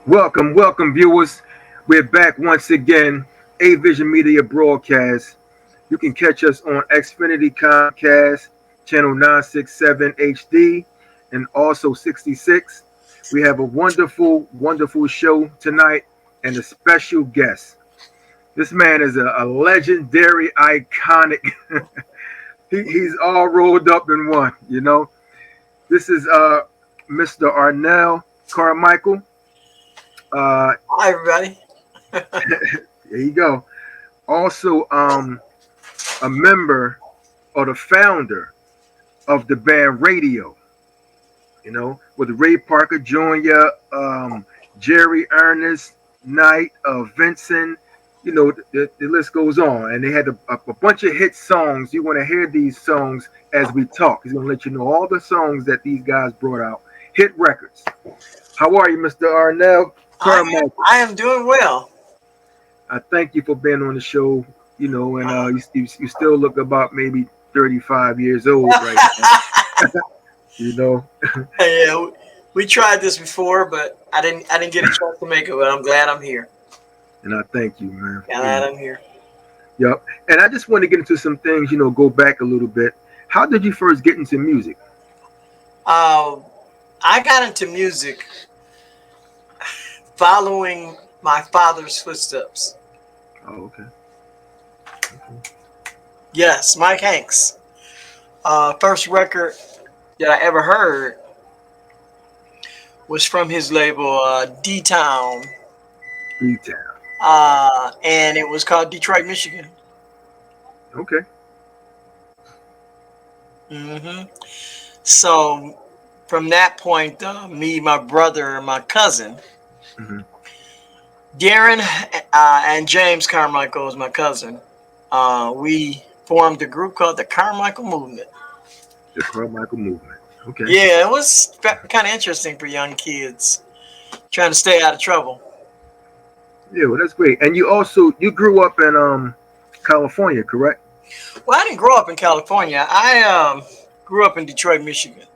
Welcome, welcome, viewers. We're back once again. A Vision Media broadcast. You can catch us on Xfinity Comcast, channel 967 HD, and also 66. We have a wonderful, wonderful show tonight and a special guest. This man is a legendary, iconic. He's all rolled up in one. This is Mr. Arnell Carmichael. Uh, Hi, everybody. there you go. Also, a member or the founder of the band Raydio, with Ray Parker Jr., Jerry Ernest, Knight, Vincent, the list goes on. And they had a bunch of hit songs. You want to hear these songs as we talk. He's going to let you know all the songs that these guys brought out, hit records. How are you, Mr. Arnell Carmichael? I am doing well. I thank you for being on the show, and you still look about maybe 35 years old right now. you know. Yeah, we tried this before, but I didn't get a chance to make it. But I'm glad I'm here. And I thank you, man. Glad I'm here. Yep. And I just want to get into some things, go back a little bit. How did you first get into music? I got into music following my father's footsteps. Oh, okay. Yes, Mike Hanks. First record that I ever heard was from his label D-Town. D-Town. And it was called Detroit, Michigan. Okay. So from that point, me, my brother, and my cousin, Darren and James Carmichael is my cousin. We formed a group called the Carmichael Movement. The Carmichael Movement. Okay. Yeah, it was kind of interesting for young kids trying to stay out of trouble. Yeah, well, that's great. And you grew up in California, correct? Well, I didn't grow up in California. I grew up in Detroit, Michigan.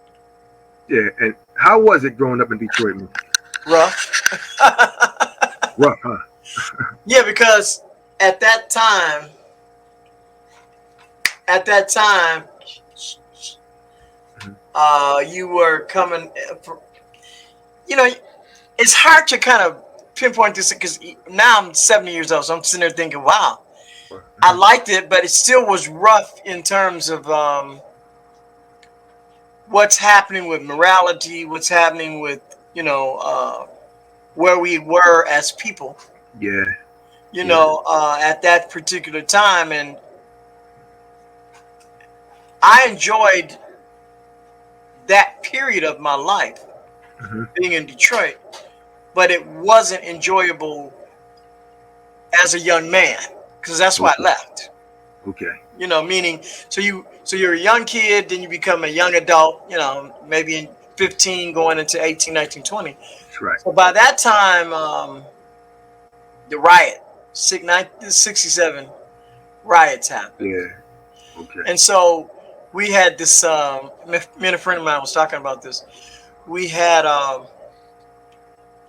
Yeah, and how was it growing up in Detroit, Michigan? Rough. Rough, huh? Yeah, because at that time, you were coming. It's hard to kind of pinpoint this because now I'm 70 years old, so I'm sitting there thinking, wow, I liked it, but it still was rough in terms of what's happening with morality, what's happening with, where we were as people. Yeah. At that particular time. And I enjoyed that period of my life being in Detroit, but it wasn't enjoyable as a young man because that's why I left. Okay. Meaning, so you're a young kid, then you become a young adult, maybe in 15 going into 18, 19, 20. That's right. So by that time, the riot, 67 riots happened. Yeah. Okay. And so we had this, me and a friend of mine was talking about this. We had, I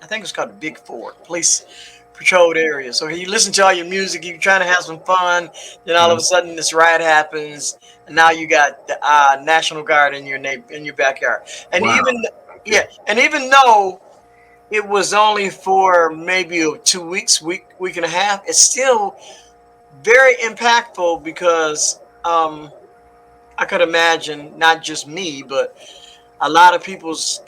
think it was called the Big Four, police patrolled area. So you listen to all your music, you're trying to have some fun, then all of a sudden this riot happens, and now you got the National Guard in your backyard. And wow. even though it was only for maybe 2 weeks, week and a half, it's still very impactful because I could imagine not just me, but a lot of people's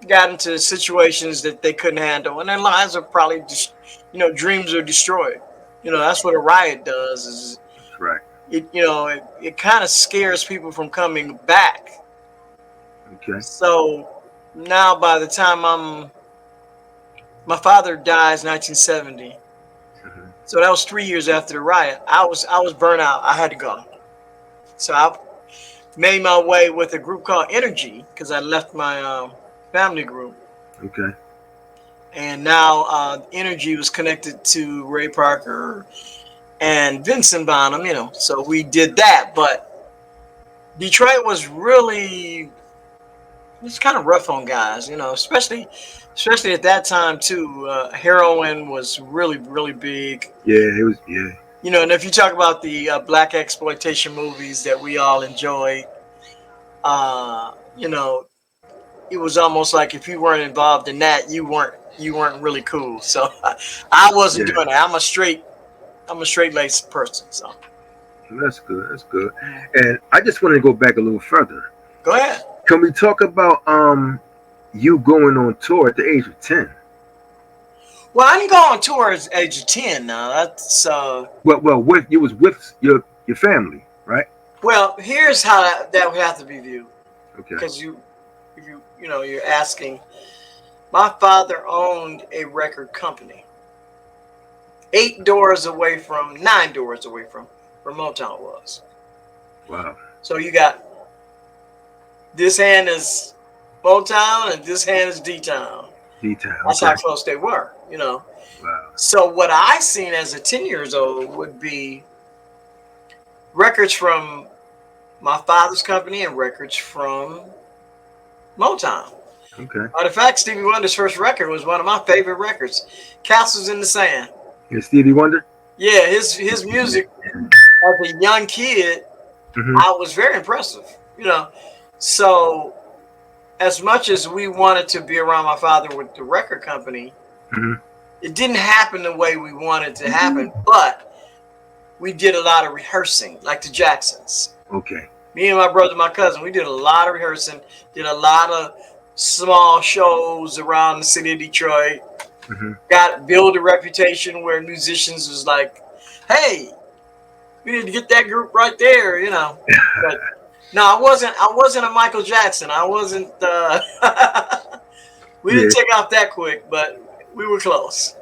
got into situations that they couldn't handle, and their lives are probably just, dreams are destroyed. That's what a riot does. Is that's right. It kind of scares people from coming back. Okay. So now, by the time my father dies 1970, so that was 3 years after the riot. I was burnt out. I had to go. So I made my way with a group called Energy because I left my family group. Okay. And now Energy was connected to Ray Parker and Vincent Bonham, so we did that. But Detroit was really It's kind of rough on guys, especially at that time too. Heroin was really big. Yeah, it was. Yeah, And if you talk about the black exploitation movies that we all enjoyed, uh, you know, it was almost like if you weren't involved in that, you weren't really cool. So I wasn't yeah. doing that. I'm a straight laced person. So That's good. That's good. And I just wanted to go back a little further. go ahead. Can we talk about you going on tour at the age of 10? Well, I didn't go on tour at the age of 10. Now that's Well, with you was with your family, right? well. Here's how that would have to be viewed, Okay. because you're asking. My father owned a record company, 9 doors away from where Motown was. Wow. So you got this hand is Motown and this hand is D-Town. D-Town. That's Okay. how close they were. Wow. So what I seen as a 10 years old would be records from my father's company and records from Motown. Okay. Matter of fact, Stevie Wonder's first record was one of my favorite records, Castles in the Sand. And Stevie Wonder. Yeah, his music as a young kid, Hmm. I was very impressive. So as much as we wanted to be around my father with the record company, Hmm. it didn't happen the way we wanted to happen, but we did a lot of rehearsing, like the Jacksons. Okay. Me and my brother, my cousin, we did a lot of rehearsing, did a lot of small shows around the city of Detroit. Hmm. Got build a reputation where musicians was like, "Hey, we need to get that group right there." But no, I wasn't a Michael Jackson. I wasn't. We Yeah. didn't take off that quick, but we were close.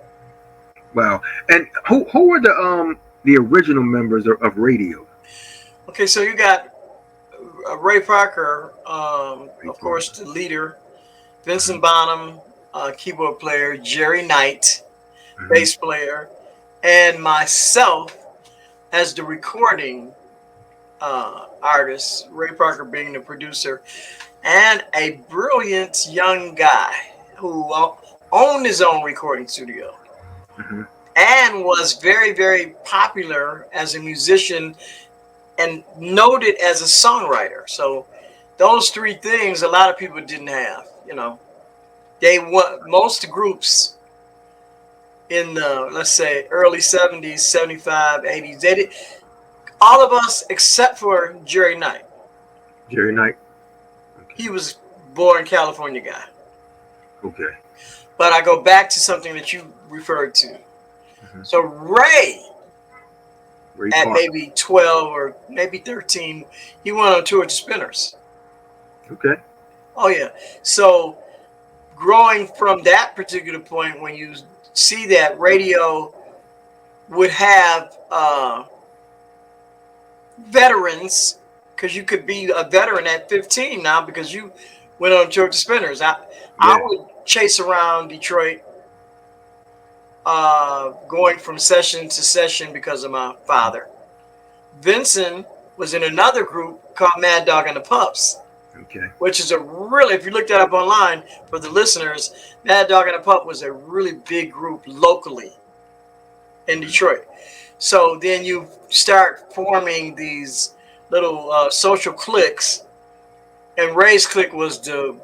Wow. And who were the original members of Raydio? Okay, so you got Ray Parker, Ray of Parker. course, the leader. Vincent Bonham, keyboard player. Jerry Knight, Hmm. bass player, and myself as the recording artist. Ray Parker being the producer, and a brilliant young guy who owned his own recording studio Hmm. and was very, very popular as a musician and noted as a songwriter. So those three things a lot of people didn't have. Most groups in the, let's say, early 70s, 75, 80s, they did, all of us except for Jerry Knight. Jerry Knight. He was born California guy. Okay. But I go back to something that you referred to. Hmm. So Ray, Ray at Parker. maybe 12 or maybe 13, he went on tour with the Spinners. Okay. Oh yeah. So growing from that particular point, when you see that Raydio would have veterans, because you could be a veteran at 15 now because you went on tour with the Spinners. I Yeah. would chase around Detroit, going from session to session because of my father. Vincent was in another group called Mad Dog and the Pups, Okay. which is if you look that up online for the listeners, Mad Dog and the Pup was a really big group locally in Detroit. So then you start forming these little social cliques, and Ray's clique was the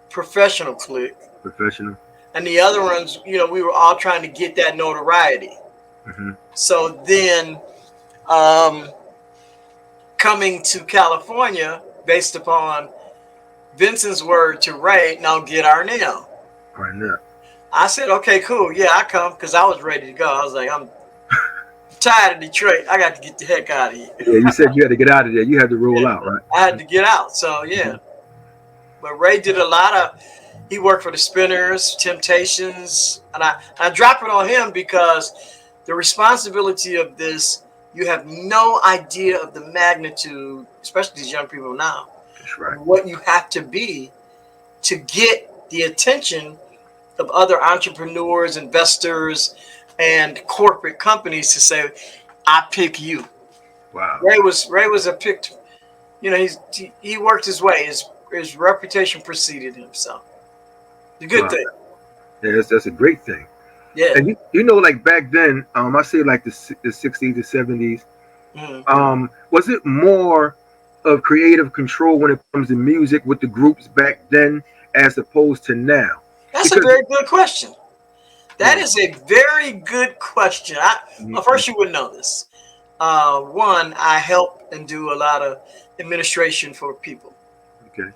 professional clique, Professional. and the other ones, we were all trying to get that notoriety. Hmm. So then, um, coming to California, based upon Vincent's word to Ray, now get Arnell. Arnell. I said, okay, cool. Yeah, I come, because I was ready to go. I was like, I'm tired of Detroit. I got to get the heck out of here. Yeah, you said you had to get out of there. You had to roll Yeah, out, right? I had to get out. So, yeah. But Ray did he worked for the Spinners, Temptations, and I drop it on him because the responsibility of this, you have no idea of the magnitude, especially these young people now, That's right. what you have to be to get the attention of other entrepreneurs, investors, and corporate companies to say, I pick you. Wow. Ray was a picked, he worked his way. his reputation preceded him. So it's a good Wow. thing. Yeah, that's a great thing. Yeah. And you know, like back then, I say like the 60s, the 70s, Mhm. was it more of creative control when it comes to music with the groups back then as opposed to now? That's a Because very good question. That yeah, is a very good question. Well, mhm, first, you would know this. One, I help and do a lot of administration for people okay,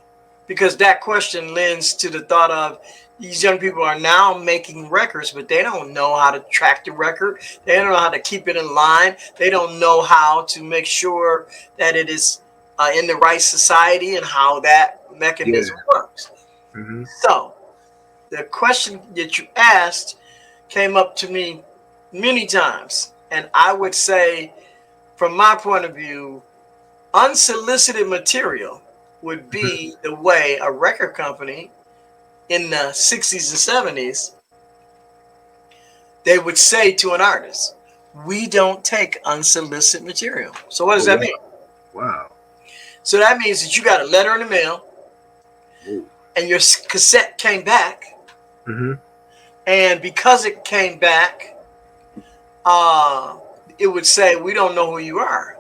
because that question lends to the thought of these young people are now making records, but they don't know how to track the record. They don't know how to keep it in line. They don't know how to make sure that it is in the right society and how that yeah, mechanism works. hmm, So, the question that you asked came up to me many times. And I would say, from my point of view, unsolicited material would be the way a record company in the 60s and 70s, they would say to an artist, we don't take unsolicited material. So what does oh that wow, mean? wow, So that means that you got a letter in the mail oh, and your cassette came back. hmm, And because it came back, uh, it would say, we don't know who you are.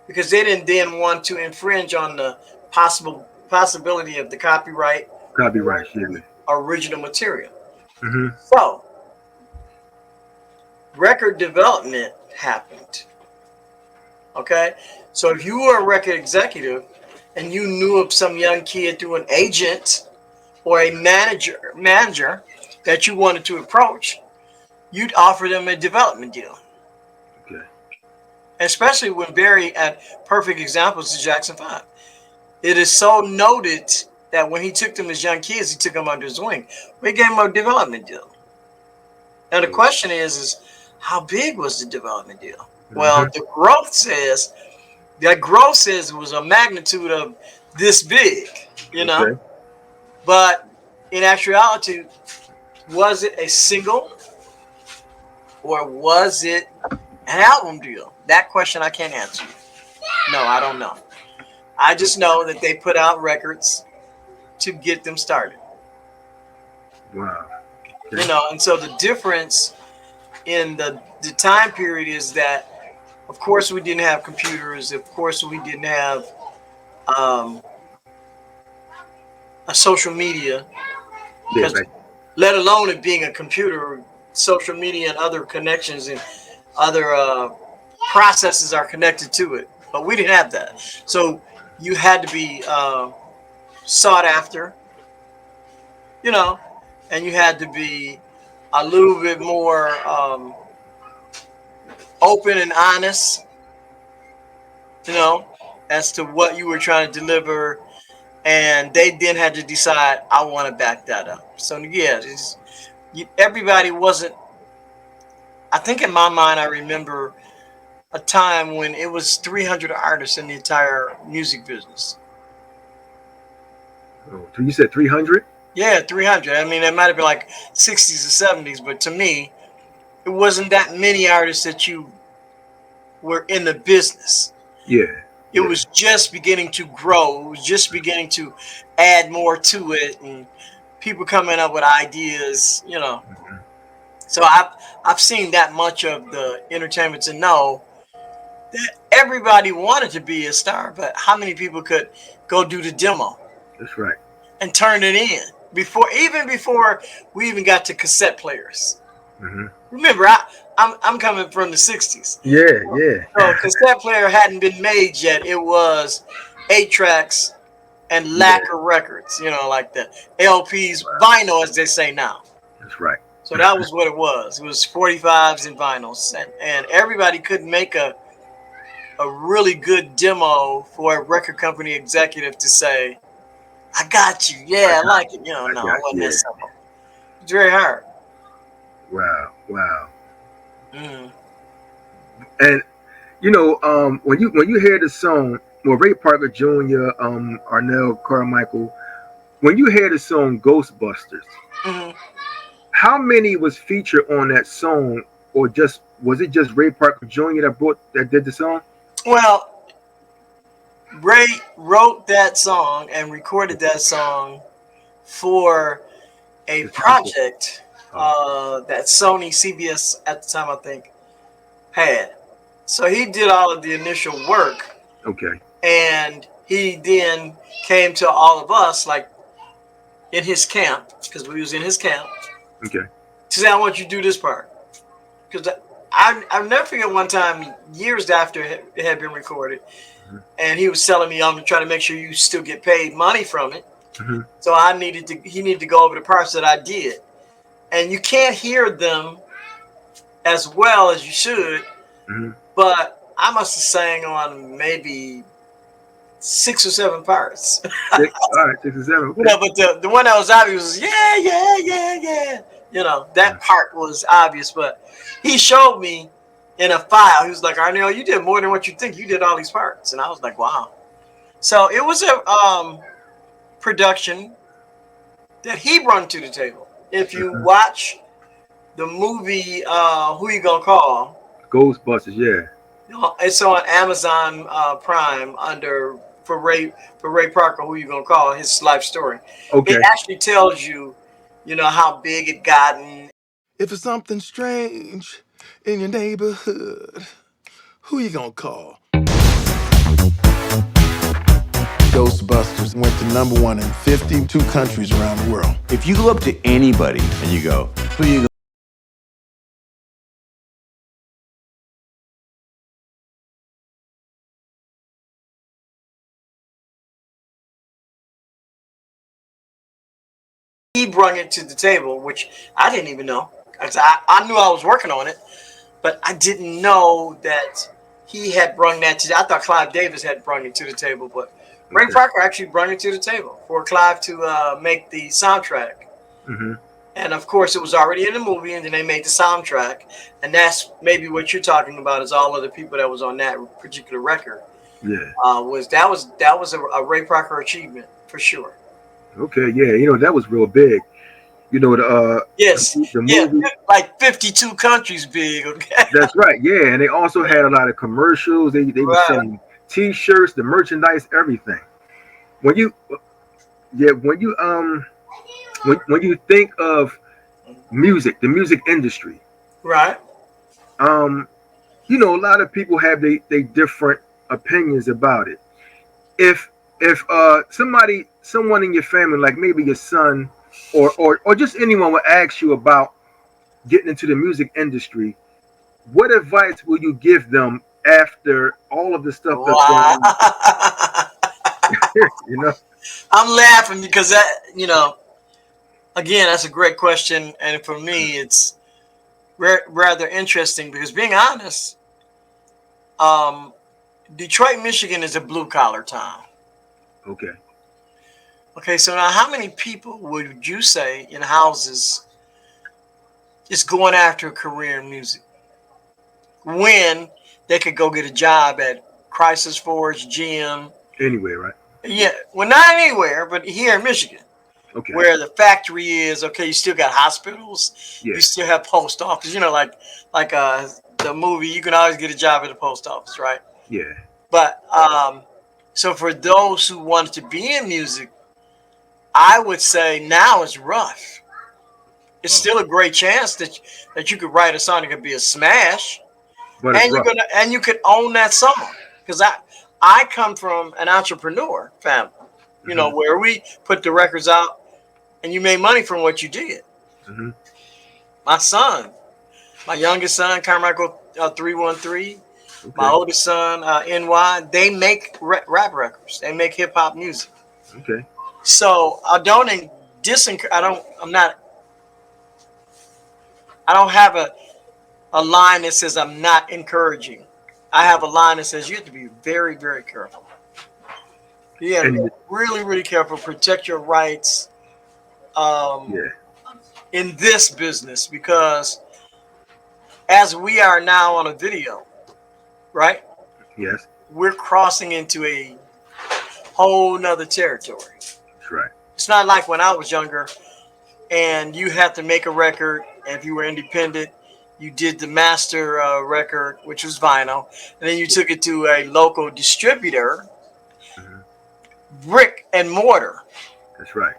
Because they didn't then want to infringe on the possibility of the copyright or copyright, yeah, the original material. hmm, So record development happened. Okay, so if you were a record executive and you knew of some young kid through an agent or a manager that you wanted to approach, you'd offer them a development deal. okay, Especially when very at perfect examples is Jackson 5. It is so noted that when he took them as young kids, he took them under his wing. We gave him a development deal. Now the oh, question is how big was the development deal? hmm, Well, the growth says it was a magnitude of this big, you know. okay, But in actuality, was it a single or was it an album deal? That question I can't answer. No, I don't know. I just know that they put out records to get them started. wow, You okay, know, and so the difference in the time period is that, of course, we didn't have computers. Of course, we didn't have um, a social media, yeah, because back, let alone it being a computer, social media and other connections and other processes are connected to it. But we didn't have that, so you had to be sought after, you know, and you had to be a little bit more open and honest, you know, as to what you were trying to deliver, and they then had to decide, I want to back that up. So yeah, everybody wasn't. I think in my mind, I remember a time when it was 300 artists in the entire music business. oh, so you said 300, Yeah, 300. I mean, it might have been like 60s or 70s, but to me, it wasn't that many artists that you were in the business. yeah, It yeah, was just beginning to grow. It was just beginning to add more to it, and people coming up with ideas, you know. hmm, So I've seen that much of the entertainment to know that everybody wanted to be a star, but how many people could go do the demo that's right, and turn it in before we even got to cassette players? hmm, Remember, I'm coming from the '60s. yeah, yeah, So cassette player hadn't been made yet. It was 8 tracks and yeah, lacquer records, you know, like the LPs, wow, vinyl, as they say now. that's right, So that was what it was. It was 45s and vinyls, and everybody couldn't make a really good demo for a record company executive to say, "I got you, I yeah, I got, like it." You know, I no, it got, wasn't that yeah, simple. It's very hard. wow, wow, Mm. and you know, when you hear the song, well, Ray Parker Jr., Arnell, Carmichael, when you hear the song Ghostbusters, Hmm. how many was featured on that song, or just was it just Ray Parker Jr. that did the song? Well, Ray wrote that song and recorded that song for a Just project oh, that Sony CBS at the time I think had. So he did all of the initial work, okay. and he then came to all of us like in his camp because we was in his camp Okay. to say, "I want you to do this part." Because I'll never forget one time years after it had been recorded, Mm-hmm. and he was telling me, "I'm trying to make sure you still get paid money from it." Mm-hmm. So he needed to go over the parts that I did, and you can't hear them as well as you should. Mm-hmm. But I must have sang on maybe 6 or 7 parts. Six. All right. 6 and 7. You Okay. know, but the one that was obvious was yeah, yeah, yeah, yeah. You know, that part was obvious, but he showed me in a file. He was like, Arnell, you did more than what you think. You did all these parts. And I was like, wow. So it was a production that he brought to the table. If you Mm-hmm. watch the movie Who You Gonna Call, Ghostbusters. Yeah. it's on Amazon Prime under for Ray Parker. Who You Gonna Call? His life story. It Okay. actually tells you, how big it gotten. If it's something strange in your neighborhood, who you gonna call? Ghostbusters went to #1 in 52 countries around the world. If you go up to anybody and you go, who are you He brought it to the table, which I didn't even know. I knew I was working on it, but I didn't know that he had brought that to. I thought Clive Davis had brought it to the table, but Ray Okay. Parker actually brought it to the table for Clive to make the soundtrack. Mm-hmm. And of course, it was already in the movie, and then they made the soundtrack. And that's maybe what you're talking about is all of the people that was on that particular record. Yeah. Was a Ray Parker achievement for sure. Okay. Yeah. That was real big. Yes, The yeah, movie. like 52 countries big. Okay, That's right. Yeah, and they also had a lot of commercials. They were right. sending T-shirts, the merchandise, everything. When you yeah when you think of music, the music industry, Right. um a lot of people have they different opinions about it. If someone in your family, like maybe your son or just anyone, would ask you about getting into the music industry, what advice will you give them after all of the stuff that's Wow. gone you know I'm laughing because again, that's a great question, and for me, it's rather interesting because being honest, um, Detroit, Michigan is a blue collar town. Okay. Okay, so now how many people would you say in houses is going after a career in music when they could go get a job at Chrysler, Forge, GM? Anyway, right. Yeah, well, not anywhere, but here in Michigan, Okay. where the factory is. Okay, you still got hospitals, Yeah. you still have post office. Like the movie, you can always get a job at the post office, right? Yeah. But so for those who wanted to be in music, I would say now is rough. It's Oh, still a great chance that you could write a song that could be a smash, but it's rough. and you could own that song. Because I come from an entrepreneur family, Hmm. where we put the records out and you made money from what you did. Hmm. My son, my youngest son, Carmichael 313, my Okay. oldest son, NY, they make rap records. They make hip hop music. Okay. So I don't have a line that says I'm not encouraging. I have a line that says you have to be very, very careful. You have to be And really, really careful. Protect your rights um, yeah. in this business because as we are now on a video, right? Yes. We're crossing into a whole nother territory. That's right. It's not like when I was younger and you had to make a record, and if you were independent, you did the master record, which was vinyl, and then you took it to a local distributor, brick and mortar. That's right.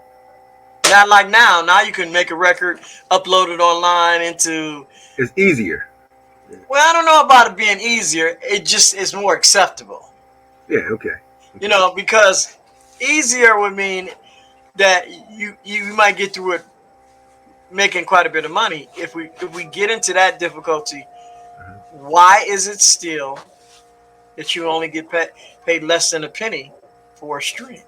Not like now. Now you can make a record, upload it online into. It's easier. Well, I don't know about it being easier. It just is more acceptable. Yeah. Okay. You know, because easier would mean that you might get through it making quite a bit of money. If we get into that difficulty, why is it still that you only get paid less than a penny for a stream?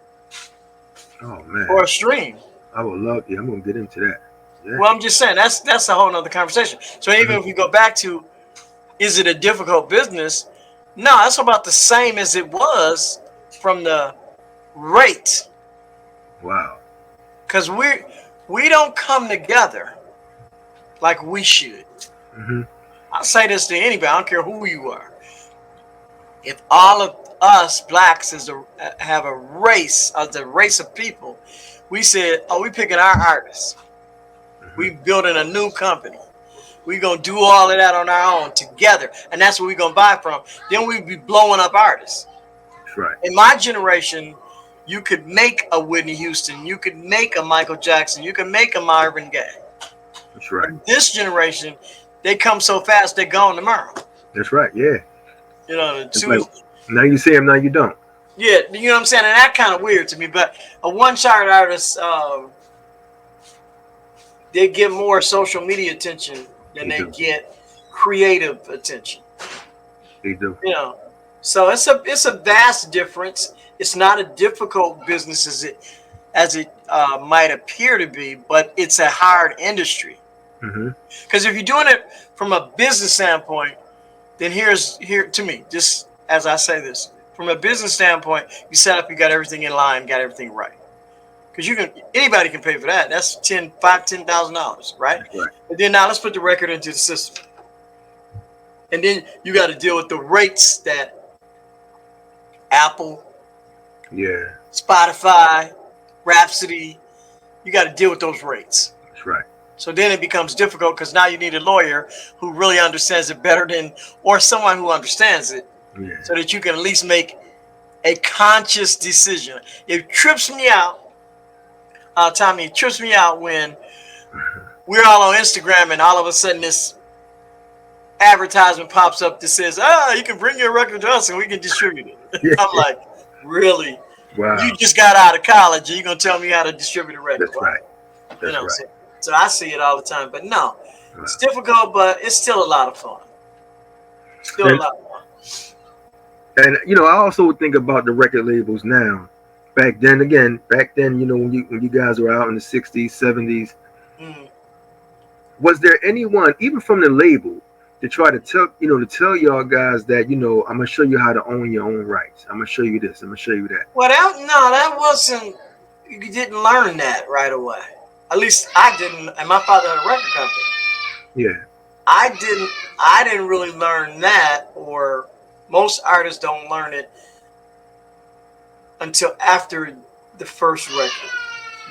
Oh man. For a stream. I would love. Yeah, I'm gonna get into that. Yeah. Well, I'm just saying that's a whole nother conversation. So even if we go back to, is it a difficult business? No, that's about the same as it was from the rate. Wow. Because we don't come together like we should. Mm-hmm. I'll say this to anybody. I don't care who you are. If all of us blacks have a race of people, we said, oh, we picking our artists. We building a new company. We're going to do all of that on our own together. And that's what we're going to buy from. Then we'd be blowing up artists. That's right. In my generation, you could make a Whitney Houston. You could make a Michael Jackson. You could make a Marvin Gaye. That's right. In this generation, they come so fast, they're gone tomorrow. That's right. Yeah. You know, Like, now you see them, now you don't. yeah, you know what I'm saying? And that kind of weird to me. But a one-shot artist, they get more social media attention than they get creative attention. They do. You know, so it's a vast difference. It's not a difficult business as it might appear to be, but it's a hard industry. Because if you're doing it from a business standpoint, then here to me, just as I say this, from a business standpoint, you set up, you got everything in line, got everything right. Because anybody can pay for that. That's $10,000, right? Right. And then now let's put the record into the system. And then you got to deal with the rates that Apple, Yeah. Spotify, Rhapsody, you got to deal with those rates. That's right. So then it becomes difficult because now you need a lawyer who really understands it better than, or someone who understands it, Yeah. so that you can at least make a conscious decision. It trips me out. Tommy, it trips me out when we're all on Instagram and all of a sudden this advertisement pops up that says, you can bring your record to us and we can distribute it. Yeah. I'm like, really? Wow. You just got out of college and you're going to tell me how to distribute a record? That's right. That's You know, right. so I see it all the time. But no, Wow. it's difficult, but it's still a lot of fun. Still a lot of fun. And you know, I also think about the record labels now. Back then, you know, when you guys were out in the 60s, 70s, was there anyone, even from the label, to try to tell y'all guys that, you know, I'm gonna show you how to own your own rights. I'm gonna show you this. I'm gonna show you that. Well, that wasn't. You didn't learn that right away. At least I didn't. And my father had a record company. Yeah. I didn't really learn that, or most artists don't learn it until after the first record.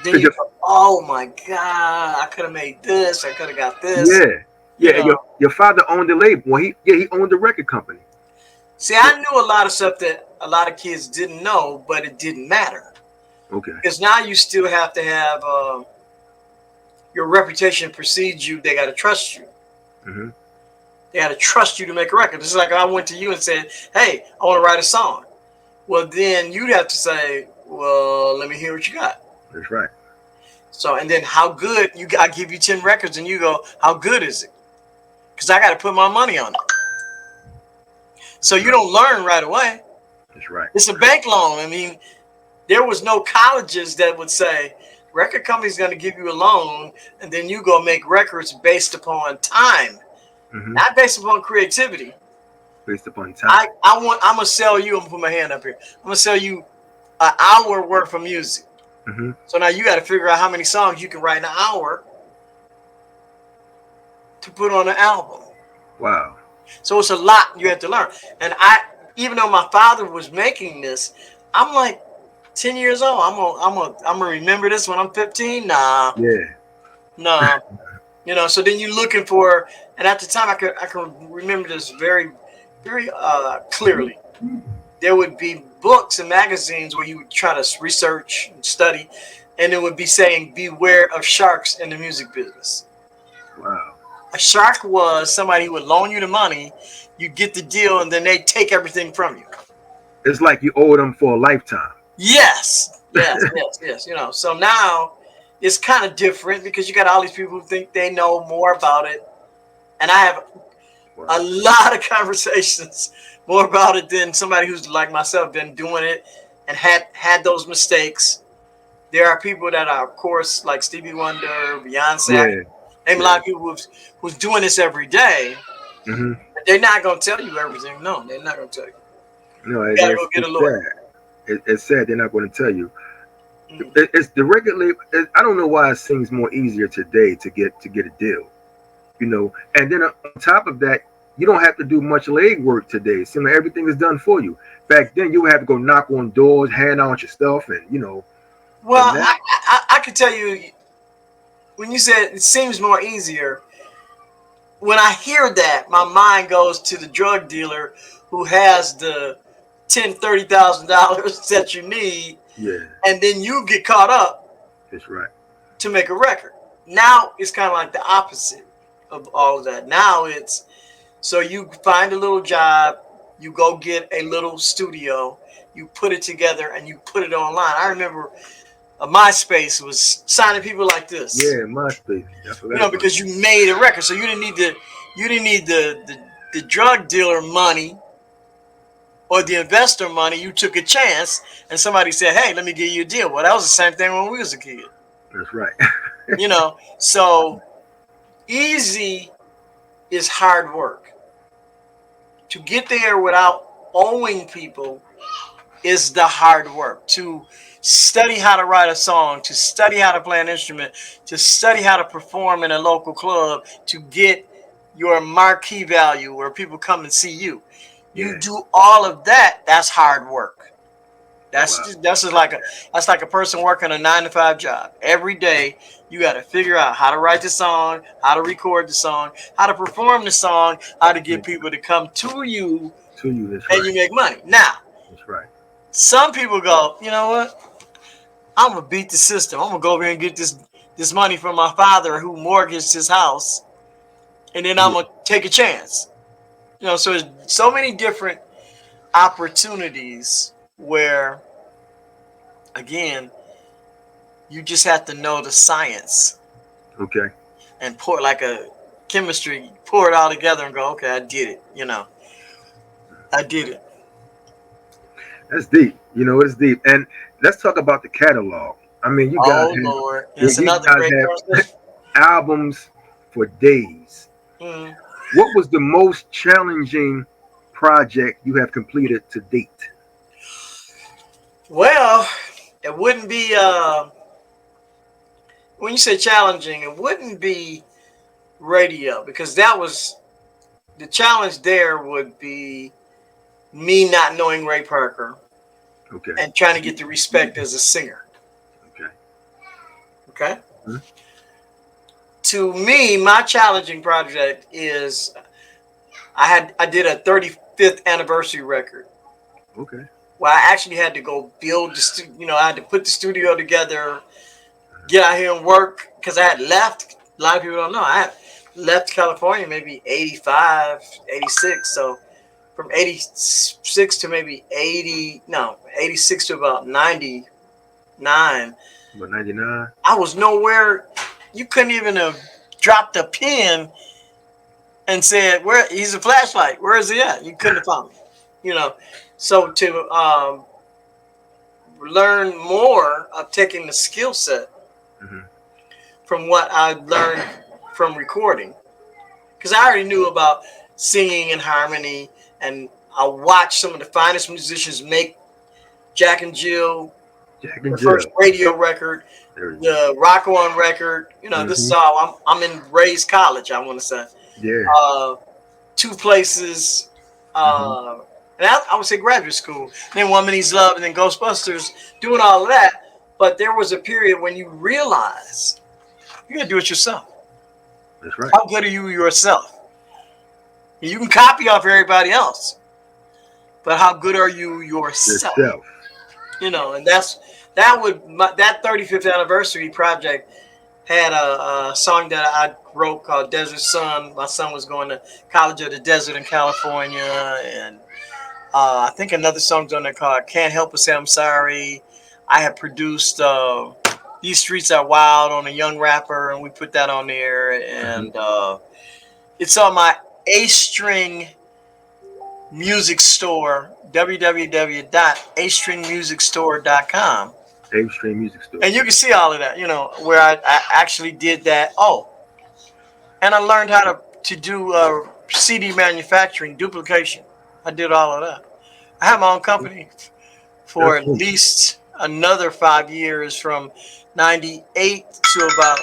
Then you go, oh my God, I could have made this. I could have got this. Yeah. Yeah. You know. Your father owned the label. Well, he owned the record company. See, I knew a lot of stuff that a lot of kids didn't know, but it didn't matter. Okay. Because now you still have to have your reputation precedes you. They got to trust you. Mm-hmm. They got to trust you to make a record. It's like I went to you and said, hey, I want to write a song. Well, then you'd have to say, well, let me hear what you got. That's right. So, and then how good, I give you 10 records and you go, how good is it? Because I got to put my money on it. So you don't learn right away. That's right. It's a bank loan. I mean, there was no colleges that would say, record company's going to give you a loan and then you go make records based upon time, not based upon creativity. Based upon time. I'm going to sell you, I'm going to put my hand up here. I'm going to sell you an hour worth of music. So now you got to figure out how many songs you can write in an hour to put on an album. Wow. So it's a lot you have to learn. And even though my father was making this, I'm like 10 years old. I'm gonna remember this when I'm 15. Nah. Yeah. Nah. You know. So then you're looking for, and at the time I can remember this very, very clearly. there would be books and magazines where you would try to research and study, and it would be saying, beware of sharks in the music business. Wow. A shark was somebody who would loan you the money, you get the deal, and then they take everything from you. It's like you owe them for a lifetime. Yes, yes, yes, yes. You know, so now it's kind of different because you got all these people who think they know more about it, and I have a lot of conversations more about it than somebody who's like myself been doing it and had those mistakes. There are people that are, of course, like Stevie Wonder, Beyonce. Name a lot of people who's doing this every day. Mm-hmm. They're not gonna tell you everything. No, they're not gonna tell you. No, You gotta go get a lawyer. It's sad they're not going to tell you. Mm. It's the regular. I don't know why it seems more easier today to get a deal. You know, and then on top of that, you don't have to do much leg work today. It seems like everything is done for you. Back then, you would have to go knock on doors, hand out your stuff, and you know. Well, I could tell you, when you said it seems more easier, when I hear that, my mind goes to the drug dealer who has the $10,000-$30,000 that you need, and then you get caught up. That's right. To make a record. Now it's kind of like the opposite of all of that. Now it's so you find a little job, you go get a little studio, you put it together, and you put it online. I remember MySpace was signing people like this. Yeah, MySpace. You know, because you made a record, so you didn't need the drug dealer money or the investor money. You took a chance, and somebody said, "Hey, let me give you a deal." Well, that was the same thing when we was a kid. That's right. You know, so easy is hard work. To get there without owing people is the hard work. To study how to write a song, to study how to play an instrument, to study how to perform in a local club, to get your marquee value where people come and see you. You do all of that, that's hard work. That's like a person working a 9-to-5 job. Every day you got to figure out how to write the song, how to record the song, how to perform the song, how to get people to come to you, that's and you make money. Now, that's right. Some people go, you know what? I'm gonna beat the system. I'm gonna go over here and get this money from my father who mortgaged his house, and then I'm gonna take a chance. You know, so there's so many different opportunities where, again, you just have to know the science. Okay. And pour like a chemistry, pour it all together and go, okay, I did it. You know, I did it. That's deep. You know, it's deep. And let's talk about the catalog. I mean, you guys Lord, it's another great have albums for days. Mm. What was the most challenging project you have completed to date? Well, it wouldn't be when you say challenging, it wouldn't be Raydio, because that was the challenge. There would be me not knowing Ray Parker, okay, and trying to get the respect as a singer. Okay. Mm-hmm. To me, my challenging project is I did a 35th anniversary record. Okay. Well, I actually had to go build the you know, I had to put the studio together, get out here and work, because I had left. A lot of people don't know. I had left California maybe 85, 86. So from 86 to maybe 86 to about 99. About 99? I was nowhere. You couldn't even have dropped a pin and said, "Where he's a flashlight. Where is he at?" You couldn't have found him. You know. So to learn more of taking the skill set from what I learned from recording, because I already knew about singing and harmony, and I watched some of the finest musicians make Jack and Jill, the first Raydio record, the Rock On record. You know, this is all. I'm in Ray's college, I want to say. Yeah. Two Places. And I would say graduate school. Then One Minute's Love, and then Ghostbusters, doing all of that. But there was a period when you realize you got to do it yourself. That's right. How good are you yourself? You can copy off everybody else, but how good are you yourself? Yourself. You know, and that 35th anniversary project had a song that I wrote called Desert Sun. My son was going to College of the Desert in California, and I think another song's on there called Can't Help But Say I'm Sorry. I had produced These Streets Are Wild on a Young Rapper, and we put that on there. And it's on my A-String music store, www.astringmusicstore.com. A-String Music Store. And you can see all of that, where I actually did that. Oh, and I learned how to do CD manufacturing, duplication. I did all of that. I have my own company for at least another 5 years, from 98 to about,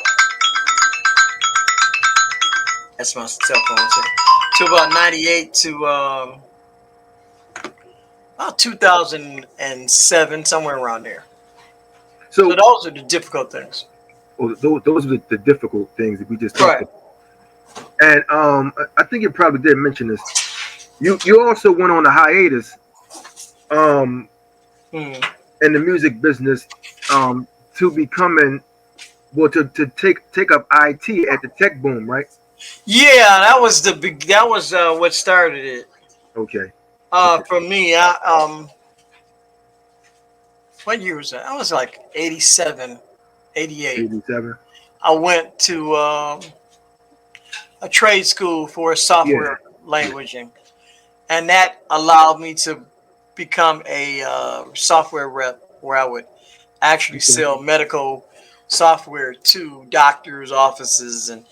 that's my cell phone, to about 98 to about 2007, somewhere around there. So those are the difficult things. Well, those are the difficult things that we just talked about. And I think you probably did mention this. You also went on a hiatus in the music business to becoming, well, to take up IT at the tech boom, right? Yeah, that was what started it. Okay. For me, what year was that? I was like 87, 88. 87. I went to a trade school for software languaging, and that allowed me to become a software rep, where I would actually sell medical software to doctors' offices, and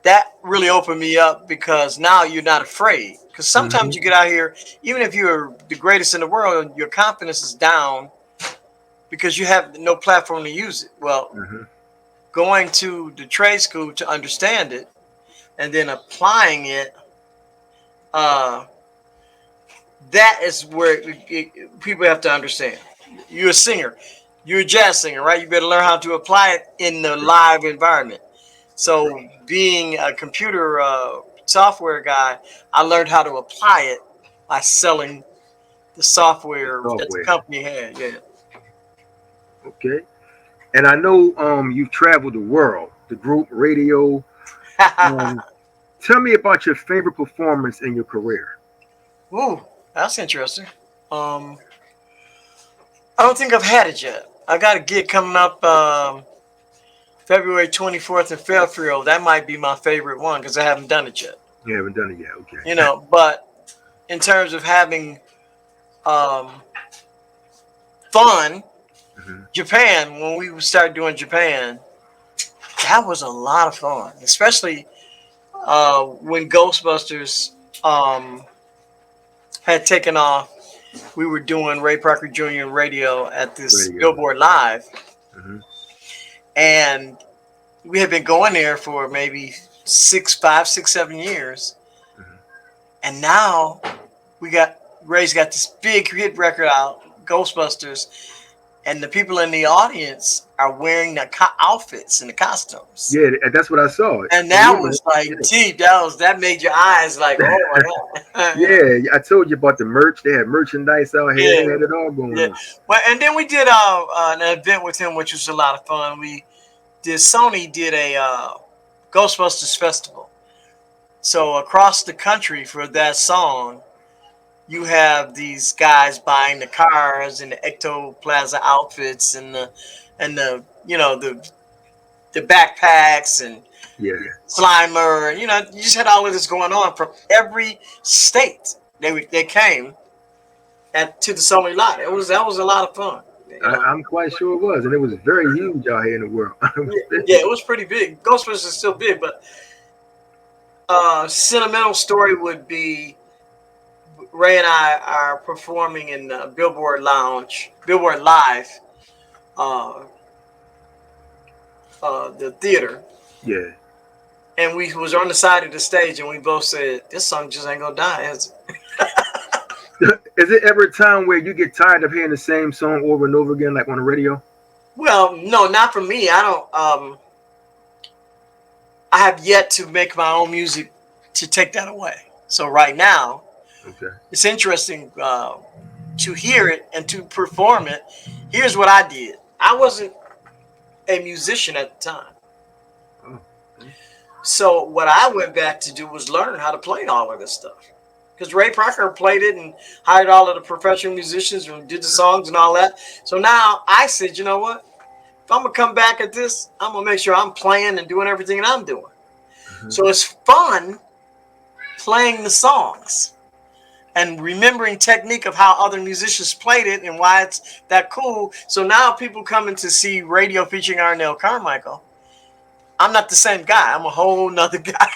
that really opened me up, because now you're not afraid. Because sometimes you get out here, even if you're the greatest in the world, your confidence is down because you have no platform to use it. Well, going to the trade school to understand it and then applying it, that is where people have to understand. You're a singer. You're a jazz singer, right? You better learn how to apply it in the live environment. So being a computer software guy, I learned how to apply it by selling the software that the company had. Yeah. Okay. And I know you've traveled the world, the group Raydio. Tell me about your favorite performance in your career. Ooh, that's interesting. I don't think I've had it yet. I got a gig coming up February 24th in Fairfield. That might be my favorite one because I haven't done it yet. You haven't done it yet, okay. But in terms of having fun, Japan, when we started doing Japan, that was a lot of fun, especially when Ghostbusters had taken off. We were doing Ray Parker Jr. radio at this Billboard Live. And we had been going there for maybe 5, 6, 7 years. And now Ray's got this big hit record out, Ghostbusters, and the people in the audience are wearing the outfits and the costumes. Yeah, that's what I saw. And that was like deep. That made your eyes like, oh my God. Yeah, I told you about the merch. They had merchandise out here. They had it all going on. Well, and then we did an event with him, which was a lot of fun. Sony did a Ghostbusters festival. So across the country for that song, you have these guys buying the cars and the Ectoplaza outfits and the backpacks and Slimer. You just had all of this going on from every state. They came to the Sony lot. That was a lot of fun. I'm quite sure it was, and it was very huge out here in the world. It was pretty big. Ghostbusters is still big, but sentimental story would be Ray and I are performing in the Billboard Live, the theater. Yeah. And we was on the side of the stage, and we both said, "This song just ain't gonna die, is it?" Is it ever a time where you get tired of hearing the same song over and over again, like on the radio? Well, no, not for me. I don't. I have yet to make my own music to take that away. So right now, Okay. It's interesting to hear it and to perform it. Here's what I did. I wasn't a musician at the time. Oh, okay. So what I went back to do was learn how to play all of this stuff. Because Ray Parker played it and hired all of the professional musicians and did the songs and all that. So now I said, you know what? If I'm going to come back at this, I'm going to make sure I'm playing and doing everything that I'm doing. Mm-hmm. So it's fun playing the songs and remembering technique of how other musicians played it and why it's that cool. So now people coming to see Raydio featuring Arnell Carmichael. I'm not the same guy. I'm a whole nother guy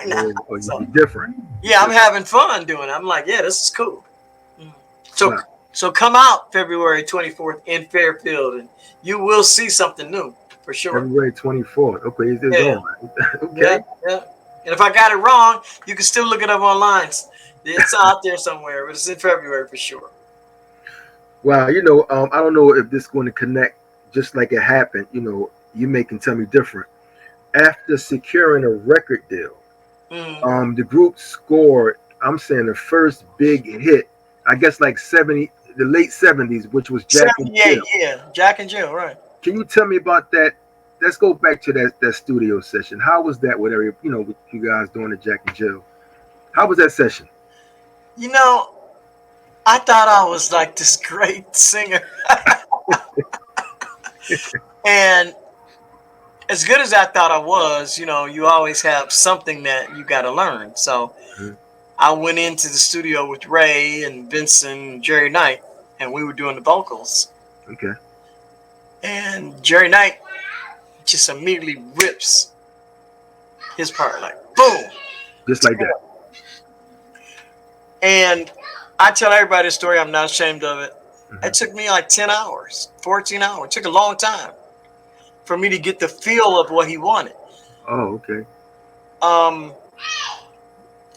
now. Oh, So, you're different. yeah, I'm having fun doing it. I'm like, yeah, this is cool. So, Wow. so come out February 24th in Fairfield, and you will see something new for sure. February 24th. Okay, it's Yeah. on. Okay. Yeah, yeah. And if I got it wrong, you can still look it up online. It's out there somewhere, but it's in February for sure. Wow, I don't know if this is going to connect just like it happened. You may can tell me different. After securing a record deal, the group scored, I'm saying, the first big hit, I guess like the late 70s, which was Jack and 78, Jill. yeah, Jack and Jill, right. Can you tell me about that? Let's go back to that studio session. How was that with with you guys doing the Jack and Jill? How was that session? I thought I was like this great singer. And as good as I thought I was, you always have something that you got to learn. So I went into the studio with Ray and Vincent and Jerry Knight, and we were doing the vocals. Okay. And Jerry Knight just immediately rips his part, like boom. Just like that. And I tell everybody the story. I'm not ashamed of it. It took me like 10 hours, 14 hours. It took a long time for me to get the feel of what he wanted. Oh, okay.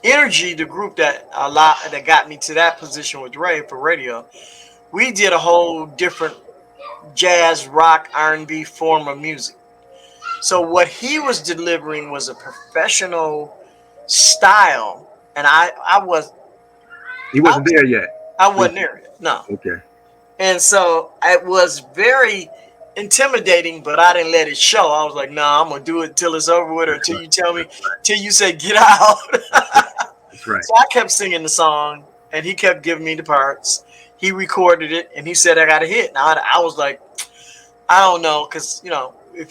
Energy, the group that got me to that position with Ray for Raydio, we did a whole different jazz, rock, R&B form of music. So what he was delivering was a professional style, and He wasn't there yet. I wasn't there yet. No. Okay. And so it was very intimidating, but I didn't let it show. I was like, nah, I'm going to do it till it's over with, or until you tell me, till you say, get out. That's right. So I kept singing the song, and he kept giving me the parts. He recorded it, and he said I got a hit. Now I was like, I don't know, because,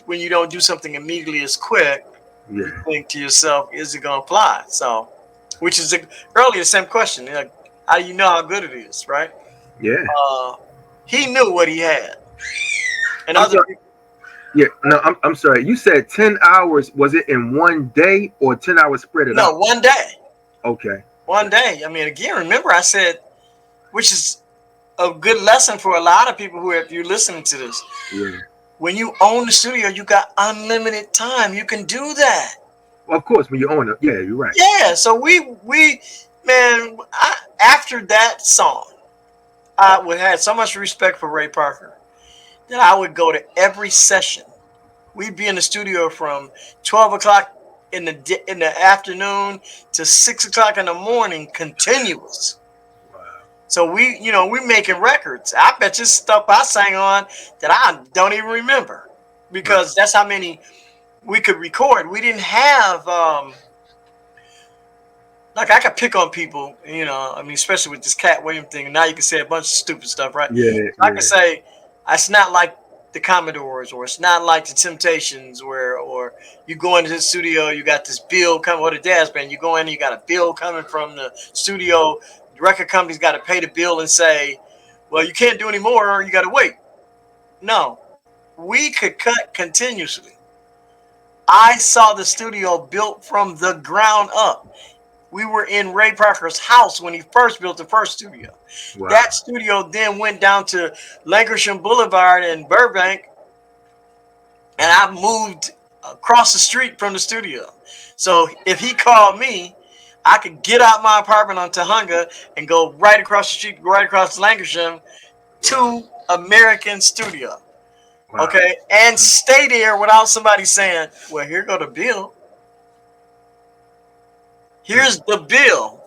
when you don't do something immediately as quick, you think to yourself, is it going to fly? So, which is earlier the same question. Like, how do you know how good it is, right? Yeah. He knew what he had. And Yeah, no, I'm sorry. You said 10 hours. Was it in one day or 10 hours spread it out? No, one day. Okay. One day. I mean, again, remember I said, which is a good lesson for a lot of people if you're listening to this. Yeah. When you own the studio, you got unlimited time. You can do that. Well, of course, when you own it. Yeah, you're right. Yeah, so after that song, I had so much respect for Ray Parker that I would go to every session. We'd be in the studio from 12 o'clock in the afternoon to 6 o'clock in the morning, continuous. Wow. So we're making records. I bet you stuff I sang on that I don't even remember, because that's how many we could record. We didn't have like I could pick on people, especially with this Cat Williams thing. And now you can say a bunch of stupid stuff, right? Yeah. I can say it's not like the Commodores, or it's not like the Temptations, or you go into the studio, you got this bill coming, or the jazz band, you go in, you got a bill coming from the studio. The record company's got to pay the bill and say, well, you can't do any more, or you got to wait. No, we could cut continuously. I saw the studio built from the ground up. We were in Ray Parker's house when he first built the first studio. Wow. That studio then went down to Lankershim Boulevard in Burbank, and I moved across the street from the studio. So if he called me, I could get out my apartment on Tahunga and go right across the street, right across Lankershim to American Studio. Wow. Okay, and stay there without somebody saying, well, here go the bill. Here's the bill.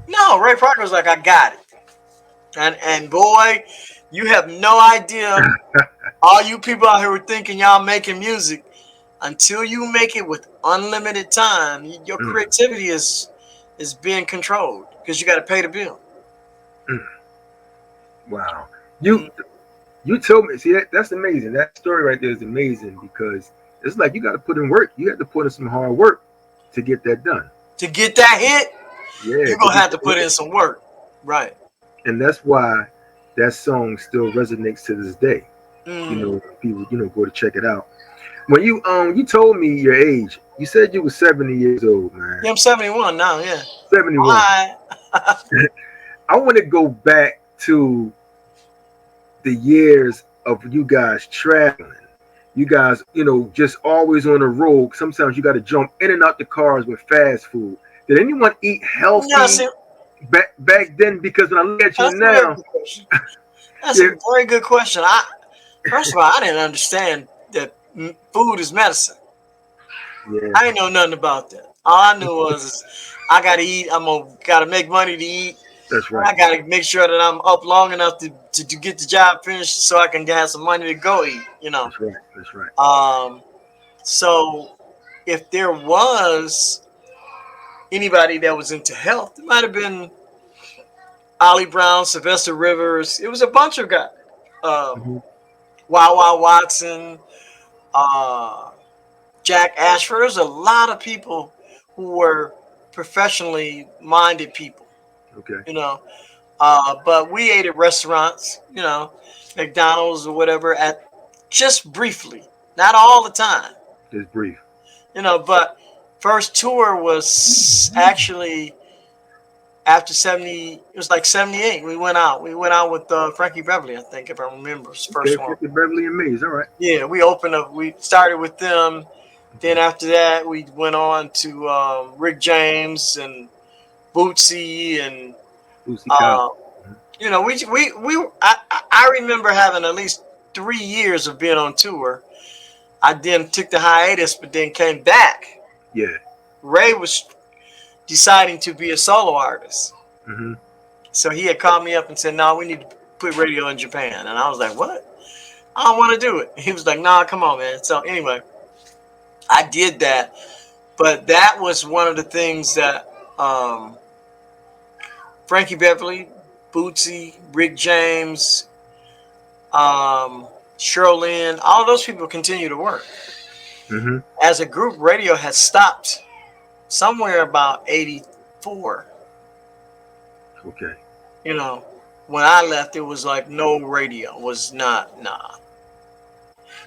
No, Ray Parker was like, I got it. And boy, you have no idea. All you people out here who are thinking y'all making music, until you make it with unlimited time, your Mm, creativity is being controlled because you got to pay the bill. mm. Wow. You Mm. you told me. See, that's amazing. That story right there is amazing because it's like you got to put in work. You have to put in some hard work to get that done. To get that hit, Yeah, you're to gonna get have to that put in hit. some work, right? And that's why that song still resonates to this day. Mm. People go to check it out. When you told me your age, you said you were 70 years old, man. Yeah, I'm 71 now. Yeah. 71. Hi. I want to go back to the years of you guys traveling. You guys, just always on the road. Sometimes you got to jump in and out the cars with fast food. Did anyone eat No, healthy see, back then? Because when I look at you that's a very now, good question. That's a yeah, very good question. First of all, I didn't understand that food is medicine. yeah, I didn't know nothing about that. All I knew was I gotta eat. Gotta make money to eat. that's right, I gotta make sure that I'm up long enough to get the job finished so I can have some money to go eat. that's right, that's right. Um. So if there was anybody that was into health, it might have been Ollie Brown, Sylvester Rivers. It was a bunch of guys. Um, Hmm. Wawa Watson, uh, Jack Ashford. There's a lot of people who were professionally minded people, Okay, you know. But we ate at restaurants, McDonald's or whatever, at just briefly, not all the time, just brief. But first tour was actually after 70. It was like 78. We went out. We went out with Frankie Beverly, I think, if I remember, his Okay, first one. Frankie Beverly and Mays. All right. Yeah, we opened up. We started with them. Then after that, we went on to Rick James and Bootsy, and Lucy Cow. uh, I remember having at least 3 years of being on tour. I then took the hiatus, but then came back. Yeah. Ray was deciding to be a solo artist, Hmm. so he had called me up and said, "No, we need to put radio in Japan." And I was like, "What? I don't want to do it." He was like, "Nah, come on, man." So anyway, I did that, but that was one of the things that Frankie Beverly, Bootsy, Rick James, Cheryl Lynn, all those people continue to work. Hmm. As a group, radio has stopped somewhere about 84. Okay. You know, when I left, it was like no radio was not nah.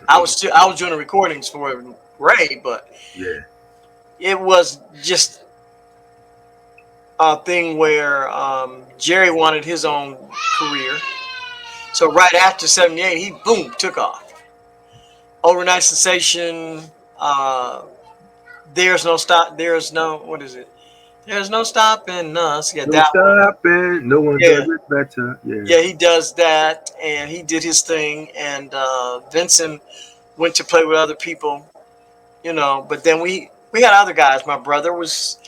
I was doing the recordings for Ray, but Yeah. it was just a thing where Jerry wanted his own career. So right after 78, he boom took off. Overnight sensation. Uh, there's no stop. There's no what is it? There's no stopping us. Yeah, No that one. stopping. No one Yeah, does it better. Yeah. yeah, he does that, and he did his thing. And Vincent went to play with other people, But then we had other guys. My brother was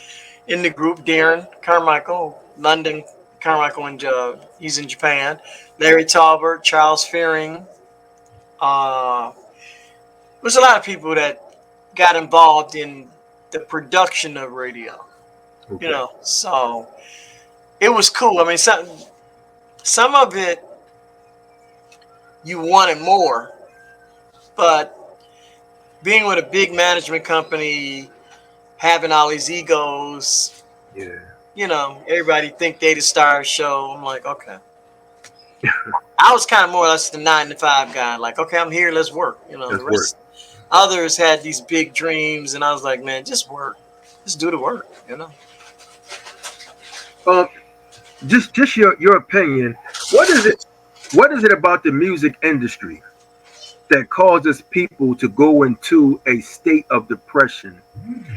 in the group. Darren Carmichael, London Carmichael, and he's in Japan. Larry Talbert, Charles Fearing. There's a lot of people that got involved in the production of radio, Okay. So it was cool. I mean, some of it you wanted more, but being with a big management company, having all these egos, Yeah. everybody think they the star of the show. I'm like, okay. I was kind of more or less the 9 to 5 guy. Like, okay, I'm here, let's work. The That's work. rest others had these big dreams, and I was like, man, just work, just do the work. Um, just your opinion. What is it? What is it about the music industry that causes people to go into a state of depression?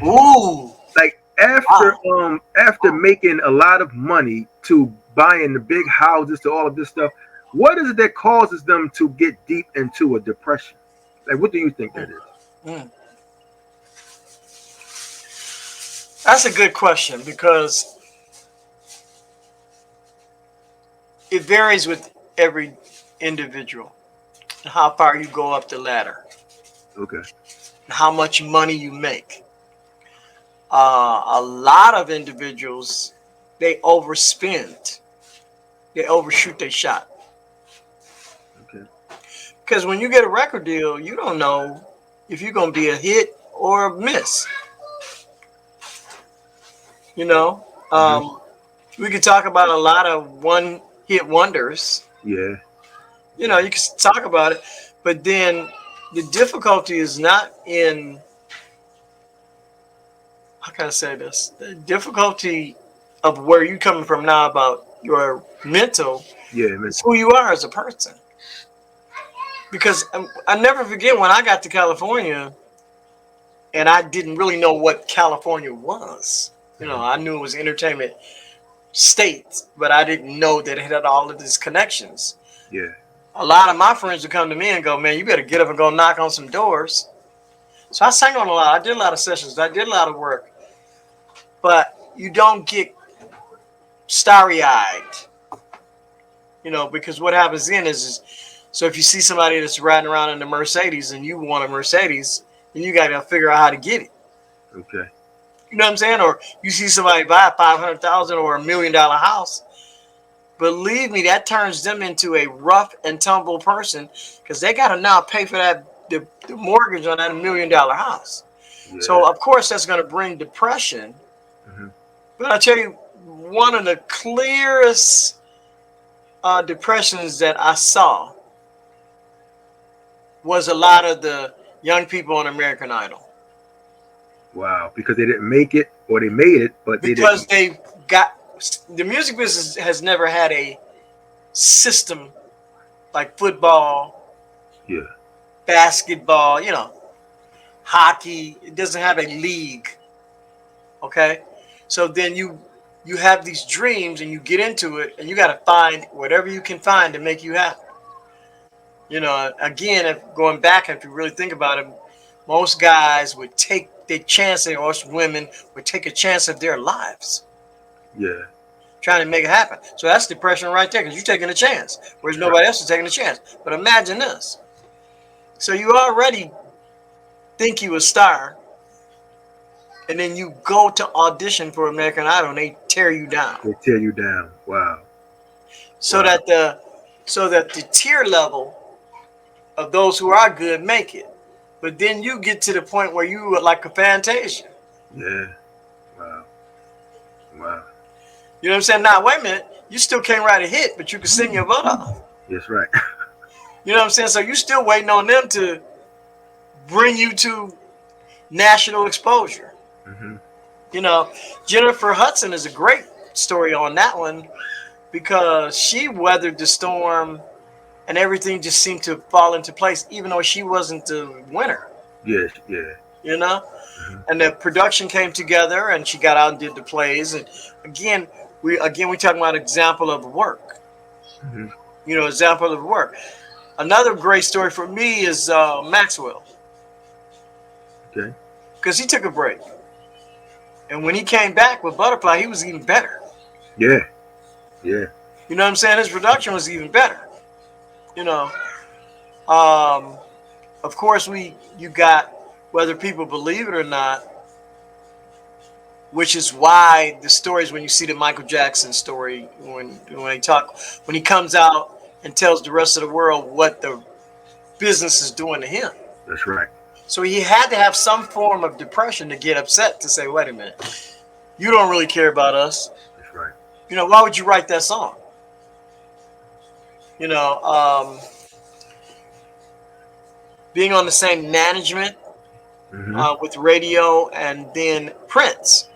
Ooh, Like wow. after making a lot of money to buying the big houses to all of this stuff, what is it that causes them to get deep into a depression? Like, what do you think that is? Mm. That's a good question because it varies with every individual, how far you go up the ladder, Okay. how much money you make. A lot of individuals, they overspend, they overshoot their shot. Okay. Because when you get a record deal, you don't know if you're going to be a hit or a miss. You know, we could talk about a lot of one hit wonders. Yeah. You know, you can talk about it, but then the difficulty is not in, how can I say this? The difficulty of where you're coming from now about your mental Yeah. Man. is who you are as a person. Because I never forget when I got to California and I didn't really know what California was. You know, I knew it was entertainment state, but I didn't know that it had all of these connections. Yeah. A lot of my friends would come to me and go, man, you better get up and go knock on some doors. So I sang on a lot. I did a lot of sessions. I did a lot of work. But you don't get starry-eyed, you know, because what happens then is so if you see somebody that's riding around in a Mercedes and you want a Mercedes, then you got to figure out how to get it. Okay. You know what I'm saying? Or you see somebody buy a $500,000 or $1 million house. Believe me, that turns them into a rough and tumble person because they got to now pay for that the mortgage on that $1 million house. Yeah. So of course that's going to bring depression. But I tell you, one of the clearest depressions that I saw was a lot of the young people on American Idol. Wow. Because they didn't make it, or they made it, but they Because didn't. they got the music business has never had a system like football, Yeah. basketball, you know, hockey. It doesn't have a league. Okay, so then you have these dreams and you get into it and you got to find whatever you can find to make you happy. You know, again, if going back, if you really think about it, most guys would take the chance, or most women would take a chance of their lives Yeah. trying to make it happen. So that's depression right there because you're taking a chance, whereas nobody else is taking a chance. But imagine this. So you already think you a star, and then you go to audition for American Idol and they tear you down. They tear you down. Wow. So that the tier level of those who are good make it. But then you get to the point where you are like a Fantasia. Yeah. Wow. Wow. You know what I'm saying? Now, wait a minute. You still can't write a hit, but you can sing your butt off. That's right. You know what I'm saying? So you're still waiting on them to bring you to national exposure. You know, Jennifer Hudson is a great story on that one because she weathered the storm and everything just seemed to fall into place, even though she wasn't the winner. Yes. Yeah. You know? And the production came together and she got out and did the plays. And again, we talking about example of work. You know, example of work. Another great story for me is Maxwell. Okay. Because he took a break. And when he came back with Butterfly, he was even better. Yeah. Yeah. You know what I'm saying? His production was even better. You know, of course, you got, whether people believe it or not, which is why the stories when you see the Michael Jackson story, when he comes out and tells the rest of the world what the business is doing to him. That's right. So he had to have some form of depression to get upset to say, wait a minute, you don't really care about us. That's right. You know, why would you write that song? You know, being on the same management with Raydio and then Prince,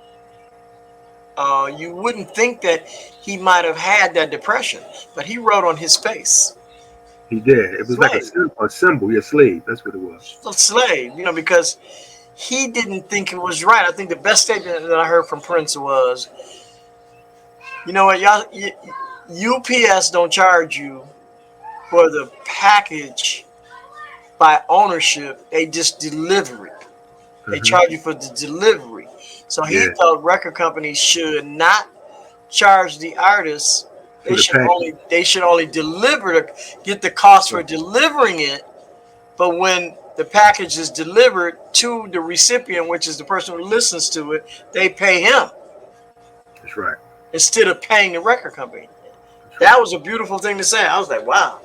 you wouldn't think that he might have had that depression, but he wrote on his face. He did. It was like a symbol. Yeah, slave. That's what it was. A slave, you know, because he didn't think it was right. I think the best statement that I heard from Prince was, you know what, y'all, UPS don't charge you for the package by ownership. They just deliver it. They charge you for the delivery. So he felt record companies should not charge the artists For the package. They should only get the cost for delivering it. But when the package is delivered to the recipient, which is the person who listens to it, they pay him That's right. instead of paying the record company. That's That right. was a beautiful thing to say. I was like, wow,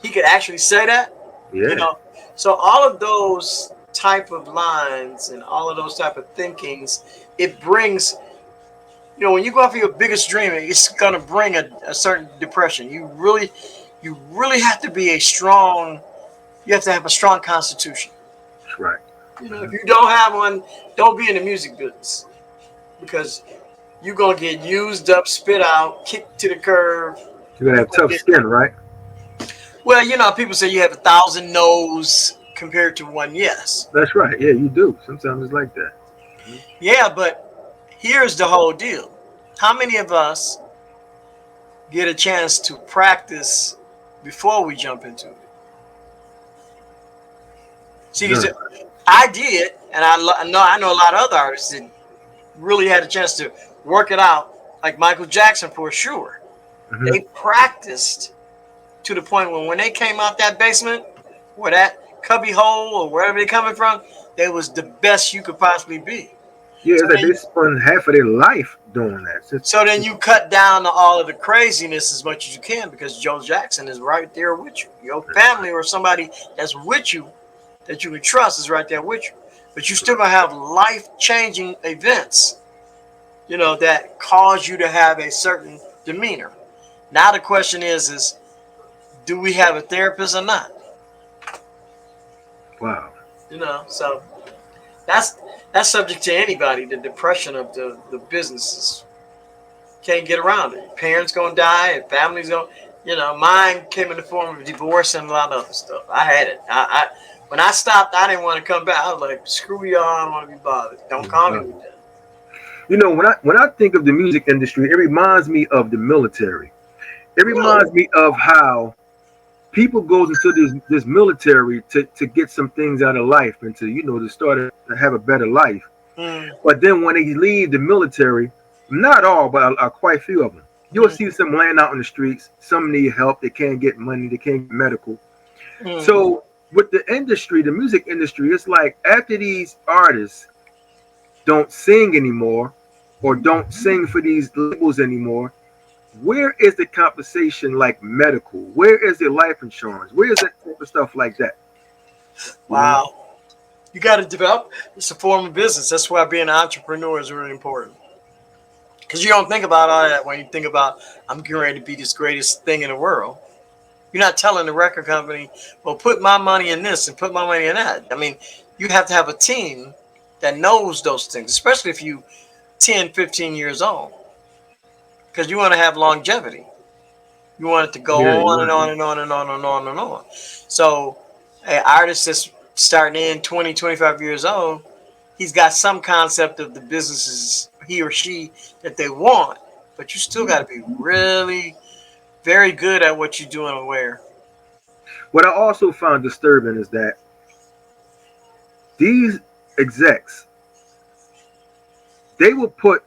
he could actually say that, you Yeah. know. So all of those type of lines and all of those type of thinkings, it brings, when you go after your biggest dream, it's gonna bring a certain depression. You really have to be you have to have a strong constitution. That's right. If you don't have one, don't be in the music business because you're gonna get used up, spit out, kicked to the curb. You gotta You're have gonna tough get skin, right? well, people say you have 1,000 no's compared to one yes. That's right. Yeah, you do. Sometimes it's like that. Yeah, but here's the whole deal. How many of us get a chance to practice before we jump into it? See, 'cause None. I did, and I know a lot of other artists that really had a chance to work it out, like Michael Jackson for sure. Mm-hmm. They practiced to the point when they came out that basement, where that cubby hole or wherever they're coming from, they was the best you could possibly be. Yeah, So it's like then, they spend half of their life doing that. so then you cut down to all of the craziness as much as you can because Joe Jackson is right there with you. Your family or somebody that's with you that you can trust is right there with you. But you still gonna have life-changing events, that cause you to have a certain demeanor. Now the question is do we have a therapist or not? Wow. So that's subject to anybody. The depression of the businesses can't get around it. Parents gonna die, and families gonna. Mine came in the form of divorce and a lot of other stuff. I had it. When I stopped, I didn't want to come back. I was like, screw y'all. I don't want to be bothered. Don't call me with that. When I think of the music industry, it reminds me of the military. It reminds Really? me of how people goes into this military to get some things out of life and to start to have a better life. Mm, But then when they leave the military, not all, but quite a few of them, you'll mm, see some laying out in the streets. Some need help. They can't get money. They can't get medical. mm. So with the industry, the music industry, it's like after these artists don't sing anymore or don't sing for these labels anymore, where is the compensation like medical? Where is the life insurance? Where is that type of stuff like that? You know? Wow. You got to develop. It's a form of business. That's why being an entrepreneur is really important. Because you don't think about all that when you think about, I'm getting ready to be this greatest thing in the world. You're not telling the record company, well, put my money in this and put my money in that. I mean, you have to have a team that knows those things, especially if you 10, 15 years old. Because you want to have longevity. You want it to go Yeah, on you're and right. on and on and on and on and on. So, an artist that's starting in 20, 25 years old, he's got some concept of the businesses he or she that they want, but you still got to be really very good at what you're doing and where. What I also found disturbing is that these execs, they will put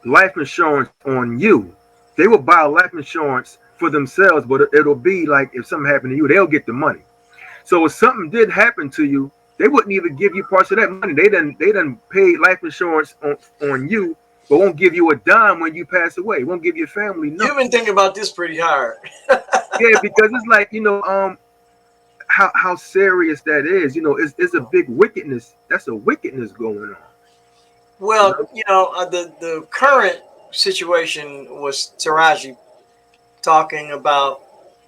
life insurance on you. They will buy life insurance for themselves, but it'll be like if something happened to you, they'll get the money. So if something did happen to you, they wouldn't even give you parts of that money. They done paid life insurance on you, but won't give you a dime when you pass away. Won't give your family You've nothing. been thinking about this pretty hard. Yeah, because it's like how serious that is. It's a big wickedness. That's a wickedness going on. You Well, know, the current situation was Taraji talking about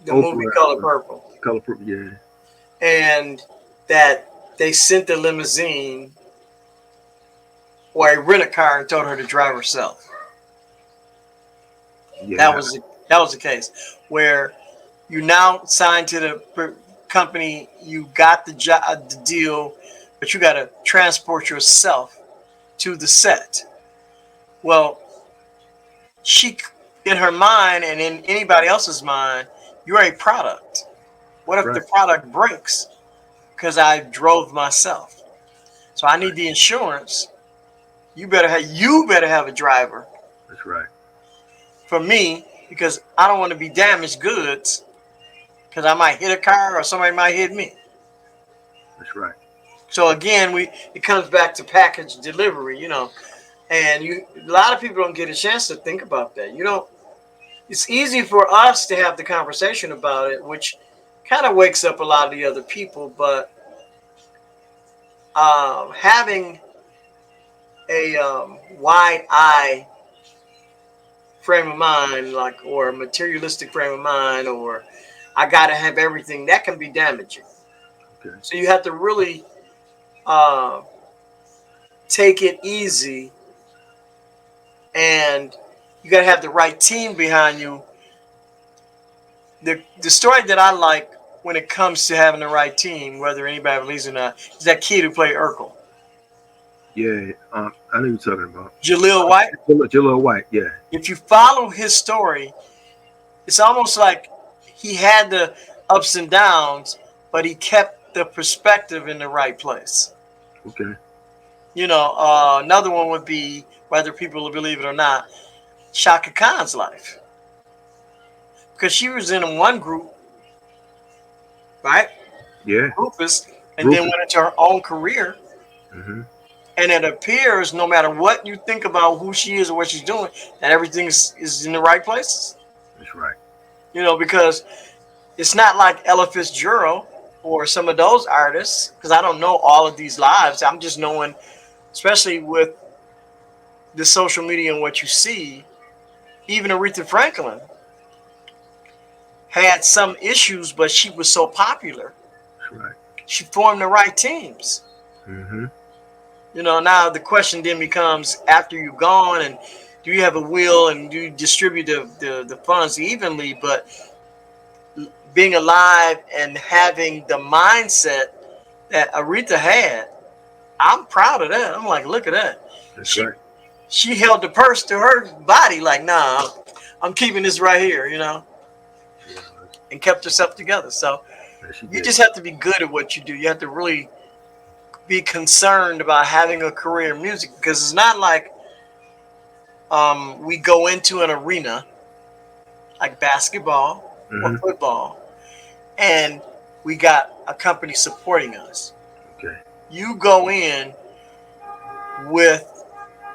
the movie Oprah, Color Purple, color purple. Yeah, and that they sent the limousine or a rent a car and told her to drive herself. That yeah, was that was the case where you now signed to the company, you got the job, the deal, but you got to transport yourself to the set. Well, she in her mind and in anybody else's mind, you're a product. What if the right. product breaks because I drove myself? So I need the insurance. You better have a driver That's right. for me because I don't want to be damaged goods because I might hit a car or somebody might hit me. That's right. So again, it comes back to package delivery, and a lot of people don't get a chance to think about that. It's easy for us to have the conversation about it, which kind of wakes up a lot of the other people, but having a wide eye frame of mind, or a materialistic frame of mind, or I gotta have everything, that can be damaging. Okay. So you have to really take it easy, and you gotta have the right team behind you. The story that I like when it comes to having the right team, whether anybody believes it or not, is that kid who played Urkel. Yeah, I know what you're talking about. Jaleel White. Jaleel White, yeah. If you follow his story, it's almost like he had the ups and downs, but he kept the perspective in the right place. Okay. Another one would be, whether people believe it or not, Shaka Khan's life. Because she was in one group, right? Yeah. Rufus, and then went into her own career. Mm-hmm. And it appears, no matter what you think about who she is or what she's doing, that everything is in the right places. That's right. Because it's not like Ella Fitzgerald or some of those artists, because I don't know all of these lives. I'm just knowing, especially with the social media and what you see, even Aretha Franklin had some issues, but she was so popular. That's right. She formed the right teams. Mm-hmm. Now the question then becomes, after you're gone, and do you have a will and do you distribute the funds evenly? But being alive and having the mindset that Aretha had, I'm proud of that. I'm like, look at that. That's right. She held the purse to her body like, nah, I'm keeping this right here, and kept herself together. So you just have to be good at what you do. You have to really be concerned about having a career in music, because it's not like we go into an arena like basketball or football and we got a company supporting us. Okay. You go in with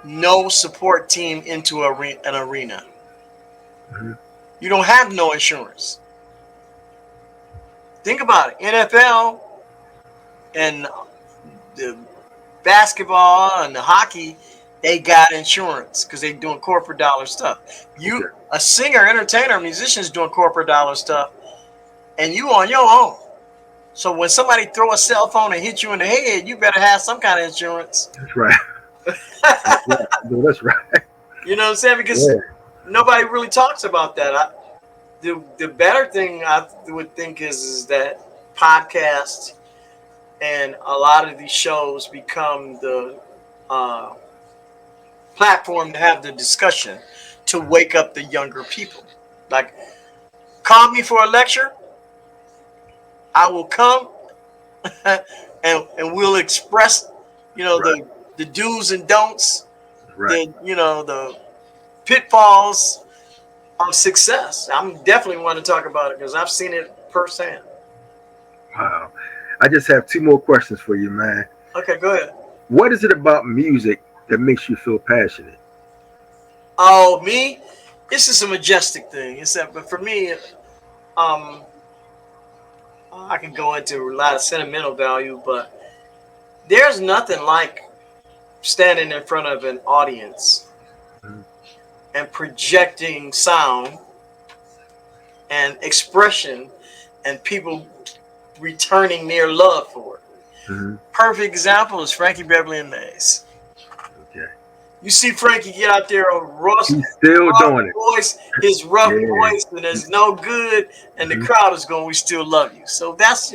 no support team into an arena. Mm-hmm. You don't have no insurance. Think about it. NFL and the basketball and the hockey, they got insurance because they're doing corporate dollar stuff. A singer, entertainer, musician is doing corporate dollar stuff, and you on your own. So when somebody throw a cell phone and hit you in the head, you better have some kind of insurance. That's right. That's right. You know what I'm saying? Because nobody really talks about that. The better thing I would think is that podcasts and a lot of these shows become the platform to have the discussion, to wake up the younger people. Like, call me for a lecture, I will come and we'll express, the do's and don'ts, the pitfalls of success. I'm definitely want to talk about it because I've seen it firsthand. Wow. I just have two more questions for you, man. Okay, go ahead. What is it about music that makes you feel passionate? Oh, me? This is a majestic thing. But for me, I can go into a lot of sentimental value, but there's nothing like standing in front of an audience and projecting sound and expression and people returning their love for it. Mm-hmm. Perfect example is Frankie Beverly and Maze. Okay. You see Frankie get out there on He's still doing it. Voice, his rough voice, and it's no good, and the crowd is going, "We still love you." So that's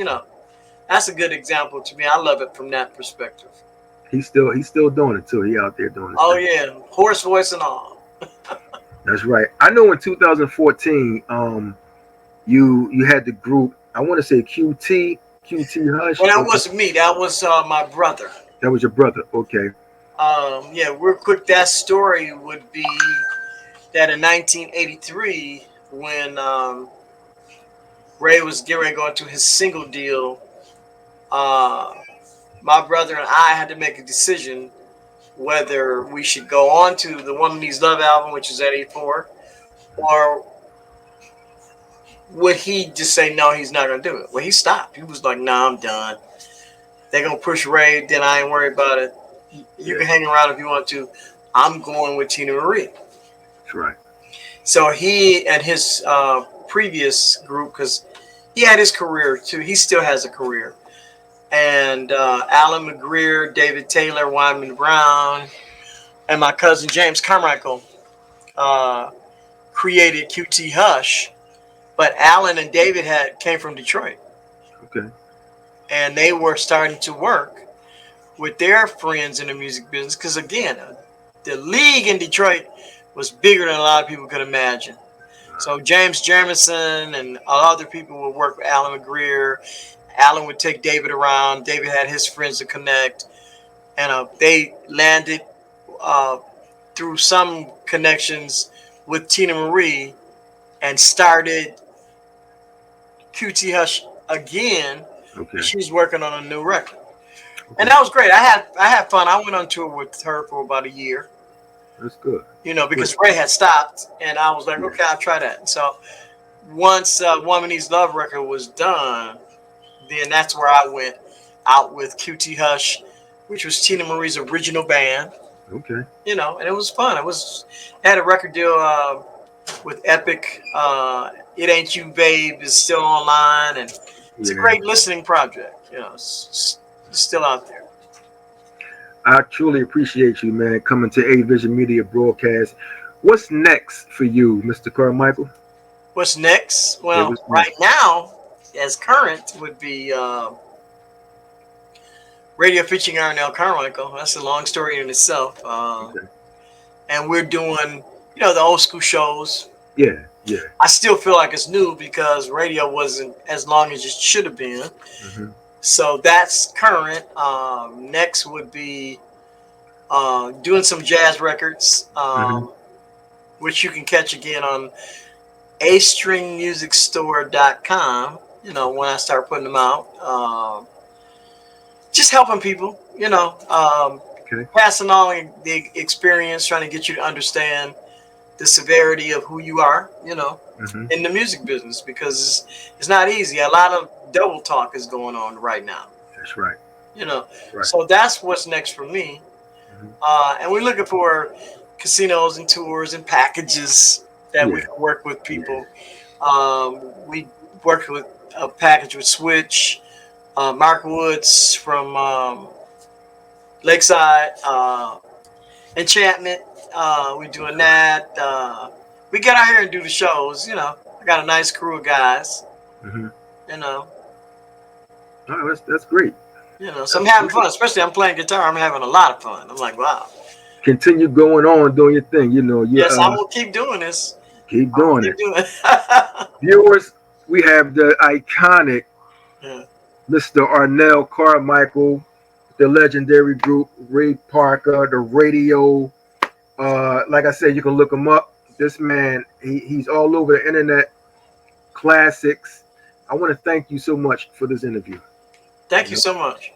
that's a good example to me. I love it from that perspective. He's still doing it too. He out there doing it. Oh yeah, hoarse voice and all. That's right. I know in 2014, you had the group. I want to say QT Hush. Well, that wasn't me. That was my brother. That was your brother. Okay. Real quick, that story would be that in 1983, when Ray was getting ready to go into his single deal, my brother and I had to make a decision whether we should go on to the Woman Needs Love album, which is at 84, or would he just say no, he's not going to do it? Well, he stopped. He was like, "No, I'm done. They're going to push Ray, then I ain't worried about it. You can hang around if you want to. I'm going with Tina Marie." That's right. So he and his previous group, because he had his career too. He still has a career. And Alan McGreer, David Taylor, Wyman Brown, and my cousin James Carmichael created QT Hush. But Alan and David came from Detroit. Okay. And they were starting to work with their friends in the music business. Because again, the league in Detroit was bigger than a lot of people could imagine. So James Jamison and other people would work with Alan McGreer. Alan would take David around. David had his friends to connect. And they landed through some connections with Tina Marie and started QT Hush again. Okay. She was working on a new record. And that was great. I had fun. I went on tour with her for about a year. That's good. Because Ray had stopped, and I was like, okay, I'll try that. And so once Woman Needs Love record was done, then that's where I went out with QT Hush, which was Tina Marie's original band. Okay. And it was fun. I had a record deal with Epic. It Ain't You Babe is still online, and it's a great listening project. It's still out there. I truly appreciate you, man, coming to A Vision Media broadcast. What's next for you, Mr. Carmichael? What's next? Well, right now, as current, would be Raydio featuring Arnell Carmichael. That's a long story in itself. Okay. And we're doing, the old school shows. Yeah. I still feel like it's new because Raydio wasn't as long as it should have been. Mm-hmm. So that's current. Next would be doing some jazz records, which you can catch again on astringmusicstore.com, when I start putting them out. Just helping people, passing on the experience, trying to get you to understand the severity of who you are, in the music business, because it's not easy. A lot of double talk is going on right now. That's right. Right. So that's what's next for me. And we're looking for casinos and tours and packages that we can work with people. We worked with a package with Switch, Mark Woods from Lakeside, Enchantment. We're doing that. We get out here and do the shows. I got a nice crew of guys. Oh, that's great. So I'm having fun, especially I'm playing guitar. I'm having a lot of fun. I'm like, wow. Continue going on, doing your thing. Yes, I will keep doing this. Keep doing it. Viewers, we have the iconic Mr. Arnell Carmichael, the legendary group Ray Parker, the Raydio. Like I said, you can look him up. This man, he's all over the internet. Classics. I want to thank you so much for this interview. Thank you so much.